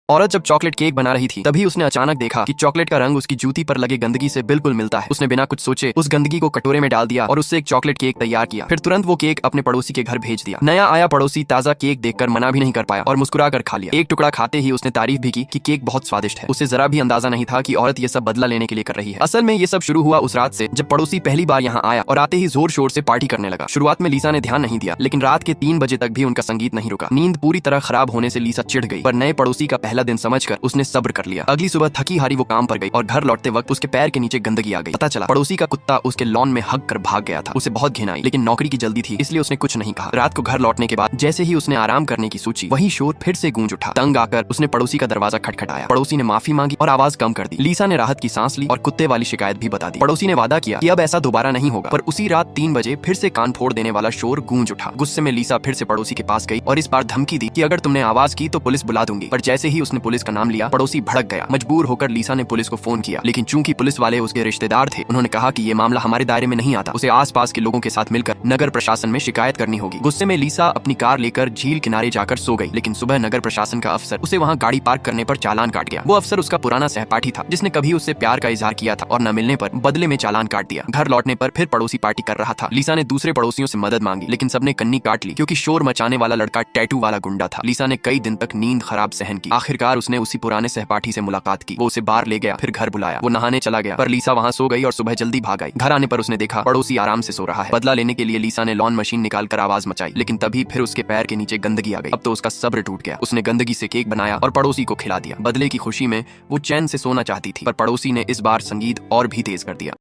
औरत जब chocolate cake बना रही थी तभी उसने अचानक देखा कि चॉकलेट का रंग उसकी जूती पर लगे गंदगी से बिल्कुल मिलता है। उसने बिना कुछ सोचे उस गंदगी को कटोरे में डाल दिया और उससे एक चॉकलेट केक तैयार किया। फिर तुरंत वो केक अपने पड़ोसी के घर भेज दिया। नया आया पड़ोसी ताजा केक देखकर मना भी नहीं कर पाया और मुस्कुरा कर खा लिया। एक टुकड़ा खाते ही उसने तारीफ भी की कि केक बहुत स्वादिष्ट है। उसे जरा भी अंदाजा नहीं था कि औरत ये सब बदला लेने के लिए कर रही है। असल में ये सब शुरू हुआ उस रात से जब पड़ोसी पहली बार यहाँ आया और आते ही जोर शोर से पार्टी करने लगा। शुरुआत में लीसा ने ध्यान नहीं दिया, लेकिन रात के 3 बजे तक भी उनका संगीत नहीं रुका। नींद पूरी तरह खराब होने से लीसा चिढ़ गई, पर नए पड़ोसी का पहला दिन समझकर उसने सब्र कर लिया। अगली सुबह थकी हारी वो काम पर गई और घर लौटते वक्त उसके पैर के नीचे गंदगी आ गई। पता चला पड़ोसी का कुत्ता उसके लॉन में हग कर भाग गया था। उसे बहुत घिन आई, लेकिन नौकरी की जल्दी थी इसलिए उसने कुछ नहीं कहा। रात को घर लौटने के बाद जैसे ही उसने आराम करने की सोची, वही शोर फिर से गूंज उठा। तंग आकर उसने पड़ोसी का दरवाजा खटखटाया। पड़ोसी ने माफी मांगी और आवाज कम कर दी। लीसा ने राहत की सांस ली और कुत्ते वाली शिकायत भी बता दी। पड़ोसी ने वादा किया कि अब ऐसा दोबारा नहीं होगा, पर उसी रात 3 बजे फिर से कान फोड़ देने वाला शोर गूंज उठा। गुस्से में लीसा फिर से पड़ोसी के पास गई और इस बार धमकी दी कि अगर तुमने आवाज की तो पुलिस बुला दूंगी। पर जैसे ही उसने पुलिस का नाम लिया, पड़ोसी भड़क गया। मजबूर होकर लीसा ने पुलिस को फोन किया, लेकिन चूंकि पुलिस वाले उसके रिश्तेदार थे, उन्होंने कहा कि ये मामला हमारे दायरे में नहीं आता। उसे आसपास के लोगों के साथ मिलकर नगर प्रशासन में शिकायत करनी होगी। गुस्से में लीसा अपनी कार लेकर झील किनारे जाकर सो गई, लेकिन सुबह नगर प्रशासन का अफसर उसे वहाँ गाड़ी पार्क करने पर चालान काट गया। वो अफसर उसका पुराना सहपाठी था जिसने कभी उससे प्यार का इजहार किया था और न मिलने पर बदले में चालान काट दिया। घर लौटने पर फिर पड़ोसी पार्टी कर रहा था। लीसा ने दूसरे पड़ोसियों से मदद मांगी, लेकिन सबने कन्नी काट ली क्योंकि शोर मचाने वाला लड़का टैटू वाला गुंडा था। लीसा ने कई दिन तक नींद खराब सहन की। आखिरकार उसने उसी पुराने सहपाठी से मुलाकात की। वो उसे बाहर ले गया, फिर घर बुलाया। वो नहाने चला गया, पर लीसा वहाँ सो गई और सुबह जल्दी भाग आई। घर आने पर उसने देखा पड़ोसी आराम से सो रहा है। बदला लेने के लिए लीसा ने लॉन मशीन निकालकर आवाज मचाई, लेकिन तभी फिर उसके पैर के नीचे गंदगी आ गई। अब तो उसका सब्र टूट गया। उसने गंदगी से केक बनाया और पड़ोसी को खिला दिया। बदले की खुशी में वो चैन से सोना चाहती थी, पर पड़ोसी ने इस बार संगीत और भी तेज कर दिया।